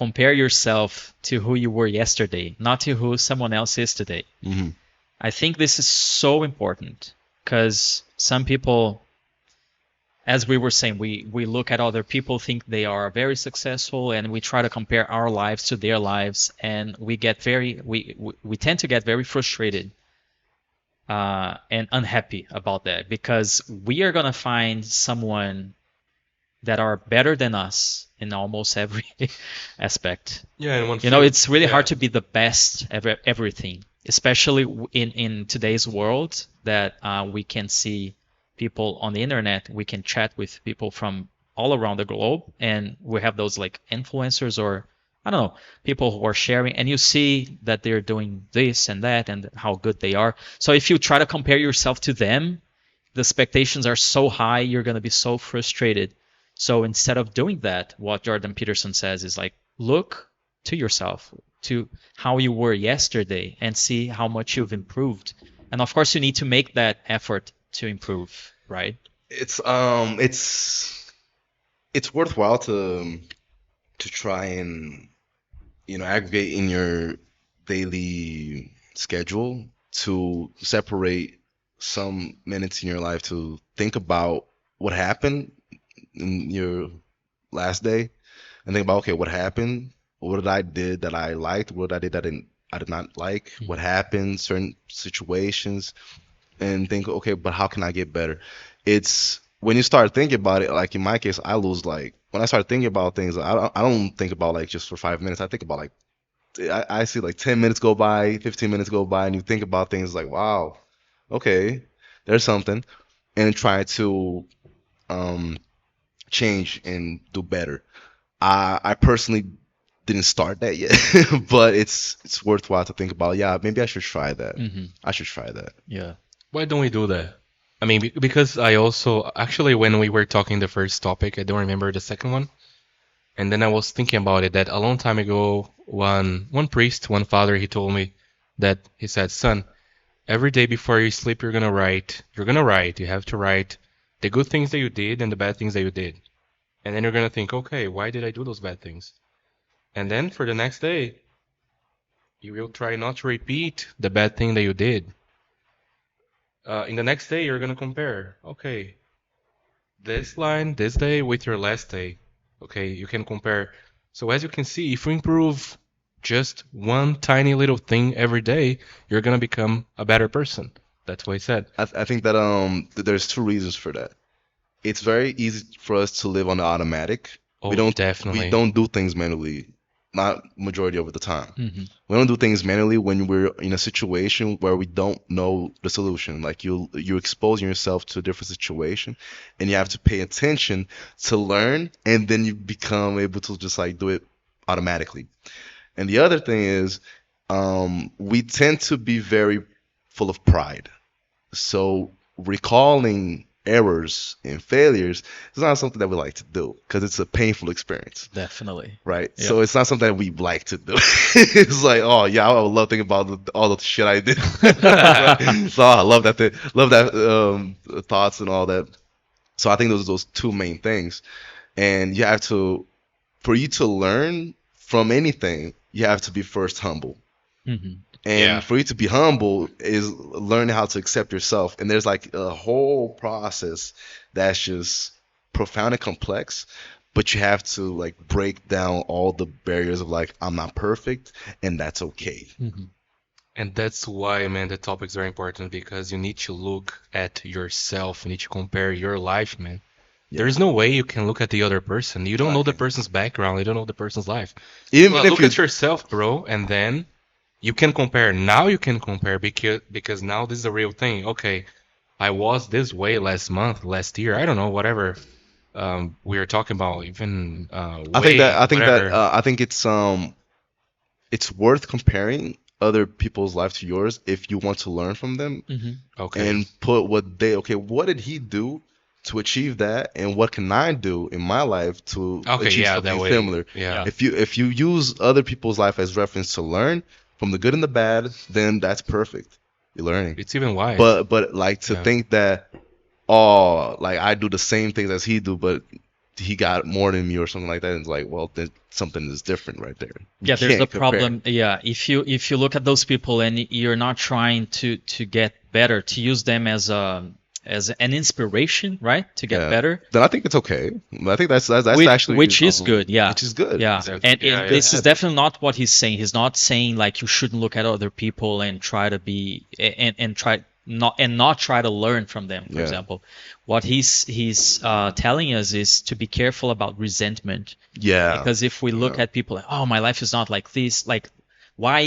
compare yourself to who you were yesterday, not to who someone else is today. Mm-hmm. I think this is so important because some people, as we were saying, we look at other people, think they are very successful, and we try to compare our lives to their lives, and we tend to get very frustrated and unhappy about that because we are gonna find someone that are better than us in almost every aspect. Yeah, in one You know, field. it's really hard Yeah. to be the best at everything, especially in today's world that we can see people on the internet. We can chat with people from all around the globe, and we have those like influencers or I don't know, people who are sharing, and you see that they're doing this and that and how good they are. So if you try to compare yourself to them, the expectations are so high, you're going to be so frustrated. So instead of doing that, what Jordan Peterson says is like, look to yourself, to how you were yesterday, and see how much you've improved. And of course, you need to make that effort to improve, right? It's worthwhile to try and aggregate in your daily schedule to separate some minutes in your life to think about what happened in your last day and think about, okay, what happened, what did I did that I liked, what I did that I did not like, what happened, certain situations, and think, okay, but how can I get better? It's when you start thinking about it, like in my case, I lose like when I start thinking about things, I don't think about like just for 5 minutes. I think about like I see like 10 minutes go by, 15 minutes go by, and you think about things like, wow, okay, there's something, and try to um change and do better. I personally didn't start that yet, but it's worthwhile to think about. Yeah, maybe I should try that. Mm-hmm. I should try that. Yeah. Why don't we do that? I mean, because I also actually when we were talking the first topic, I don't remember the second one. And then I was thinking about it that a long time ago, one priest, one father, he told me that he said, "Son, every day before you sleep, you're gonna write. You're gonna write. You have to write the good things that you did and the bad things that you did. And then you're gonna think, okay, why did I do those bad things? And then for the next day, you will try not to repeat the bad thing that you did. In the next day, you're gonna compare. Okay, this line, this day with your last day. Okay, you can compare. So as you can see, if you improve just one tiny little thing every day, you're gonna become a better person. That's what he said. I think that there's two reasons for that. It's very easy for us to live on the automatic. Oh, we don't definitely. we don't do things manually, not majority of the time. Mm-hmm. We don't do things manually when we're in a situation where we don't know the solution. Like you're exposing yourself to a different situation, and you have to pay attention to learn, and then you become able to just like do it automatically. And the other thing is, we tend to be very full of pride. So recalling errors and failures is not something that we like to do because it's a painful experience, Definitely. right? Yep. So it's not something that we like to do. It's like, oh yeah, I would love to think about all the shit I did. So I love that thoughts and all that. So I think those two main things, and you have to, for you to learn from anything, you have to be first humble. Mm-hmm. And Yeah. for you to be humble is learning how to accept yourself. And there's like a whole process that's just profound and complex, but you have to like break down all the barriers of like, I'm not perfect, and that's okay. Mm-hmm. And that's why, man, the topic is very important because you need to look at yourself. You need to compare your life, man. There's no way you can look at the other person. You don't know the person's background. You don't know the person's life. Even Well, if look you at yourself, bro, and then you can compare. Now you can compare because now this is a real thing. Okay, I was this way last month, last year. I don't know, whatever we were talking about. Even I think it's worth comparing other people's life to yours if you want to learn from them Mm-hmm. okay. and put what did he do to achieve that, and what can I do in my life to Okay, achieve yeah, something that way. similar. Yeah. If you use other people's life as reference to learn from the good and the bad, then that's perfect. You're learning. It's even wise. But like to Yeah. think that, oh, like I do the same things as he do, but he got more than me or something like that. And it's like, well, then something is different right there. You Yeah, there's a can't compare. problem. Yeah, if you look at those people and you're not trying to get better, to use them as an inspiration, right? To get Yeah. better, Then I think it's okay. I think that's actually which is good. Yeah, which is good. yeah. It's And, a Yeah, and yeah. good this is habit. definitely not what he's saying. He's not saying like you shouldn't look at other people and try to be and try not try to learn from them, for Yeah. example. What he's telling us is to be careful about resentment. Yeah. Because if we look Yeah. at people like, oh, my life is not like this, like, why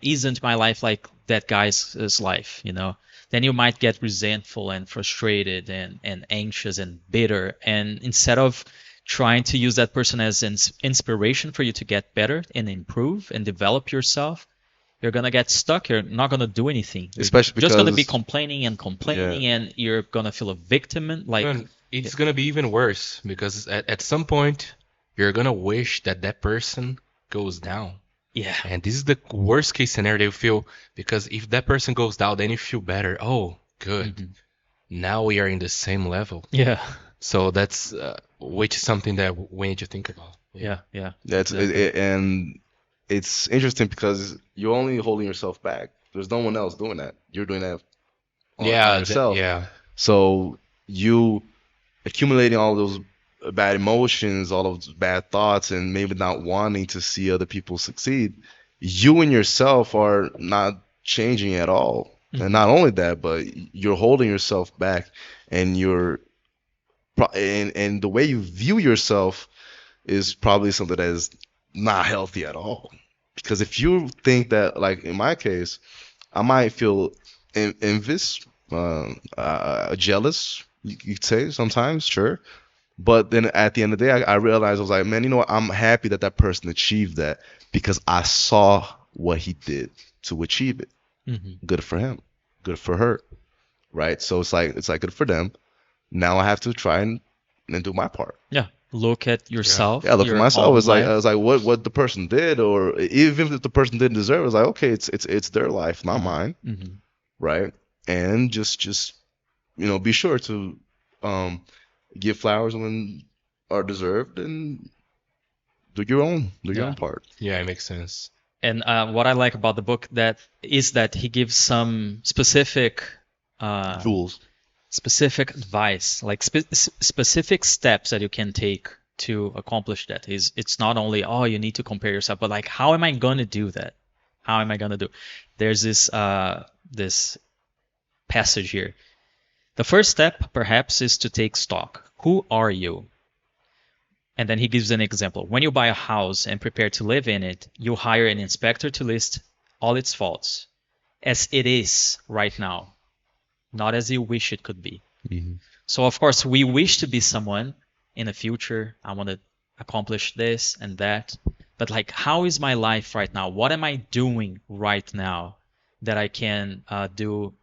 isn't my life like that guy's life, you know? Then you might get resentful and frustrated and anxious and bitter. And instead of trying to use that person as an inspiration for you to get better and improve and develop yourself, you're gonna get stuck. You're not gonna do anything. You're Especially just gonna be because complaining and complaining, and you're gonna feel a victim. And like, And it's gonna be even worse because at some point you're gonna wish that that person goes down. yeah, And this is the worst case scenario you feel because if that person goes down, then you feel better. Oh, good. Mhm. Now we are in the same level. yeah, So that's which is something that we need to think about. yeah, yeah. that's Exactly. and it's interesting because you're only holding yourself back. There's no one else doing that. You're doing that on Yeah, yourself. yeah. So you accumulating all those bad emotions, all of those bad thoughts, and maybe not wanting to see other people succeed, you and yourself are not changing at all. Mhm. And not only that, but you're holding yourself back, and and the way you view yourself is probably something that is not healthy at all. Because if you think that, like in my case, I might feel envious, jealous, you could say sometimes, sure. But then at the end of the day, I realized I was like, man, you know what? I'm happy that that person achieved that because I saw what he did to achieve it. Mhm. Good for him, good for her, right? So it's like good for them. Now I have to try and do my part. Yeah. Look at yourself, Yeah, look at your myself. own It's like I life. was like, what the person did, or even if the person didn't deserve it, it's like, okay, it's their life, not mine, Mhm. right? And just be sure to give flowers when are deserved, and do your own Yeah. part. Yeah, it makes sense. And what I like about the book that he gives some uh, Rules. specific advice, like specific steps that you can take to accomplish that. It's not only, oh, you need to compare yourself, but like, how am I gonna do that? How am I gonna do? There's this passage here. The first step, perhaps, is to take stock. Who are you? And then he gives an example. When you buy a house and prepare to live in it, you hire an inspector to list all its faults, as it is right now, not as you wish it could be. Mhm. So, of course, we wish to be someone in the future. I want to accomplish this and that. But, like, how is my life right now? What am I doing right now that I can do?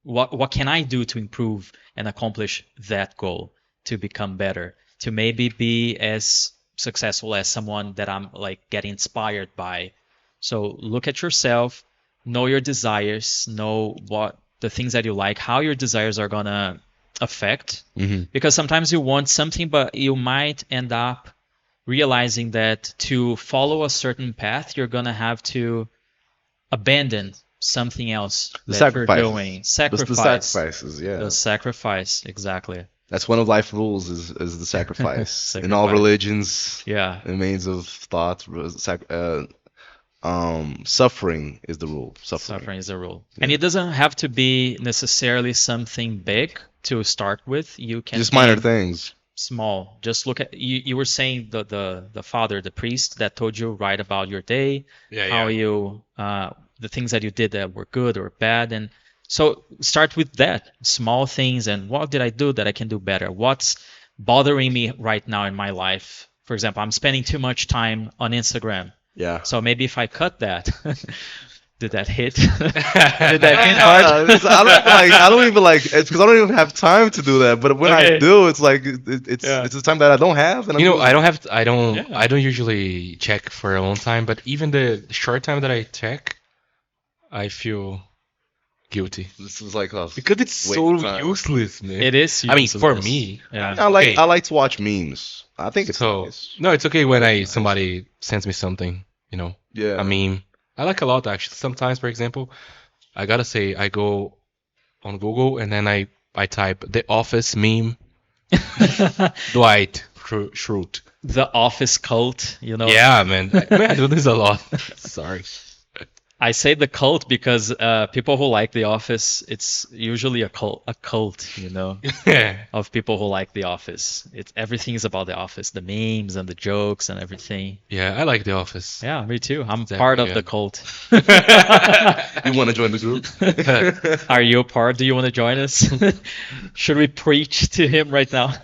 What can I do to improve and accomplish that goal, to become better, to maybe be as successful as someone that I'm like getting inspired by? So look at yourself, know your desires, know what the things that you like, how your desires are gonna affect. Mm-hmm. Because sometimes you want something, but you might end up realizing that to follow a certain path, you're gonna have to abandon something else The that you're sacrifices. doing. The Sacrifice. sacrifices, yeah. The sacrifice, exactly. That's one of life rules is the sacrifice. In all Sacrifice. religions, Yeah. the means of thought, suffering is the rule. Suffering is a rule. And it doesn't have to be necessarily something big to start with. You can Just minor aim things. small. Just look at you were saying the father, the priest that told you write about your day, Yeah, how yeah. you the things that you did that were good or bad. And so start with that, small things, and what did I do that I can do better? What's bothering me right now in my life? For example, I'm spending too much time on Instagram. Yeah. So maybe if I cut that, did that hit? Did that hit hard? I don't even like it's because I don't even have time to do that. But when I Okay. do, it's like Yeah. it's a time that I don't have. And You I'm know, doing I it. don't have Yeah. I don't usually check for a long time, but even the short time that I check, I feel Guilty. This is like a Because it's wait so time. useless, man. It is. I mean, for useless. me, Yeah. Okay. I like to watch memes. I think it's so nice. no, it's okay when Nice. somebody sends me something, Yeah. a meme. I like a lot actually. Sometimes, for example, I gotta say I go on Google and then I type The Office meme Dwight Schrute. The Office cult, Yeah, man. I do this a lot. Sorry. I say the cult because people who like The Office, it's usually a cult, Yeah. of people who like The Office. Everything is about The Office, the memes and the jokes and everything. Yeah, I like The Office. Yeah, me too. I'm Exactly, part of yeah. the cult. You want to join the group? Are you a part? Do you want to join us? Should we preach to him right now?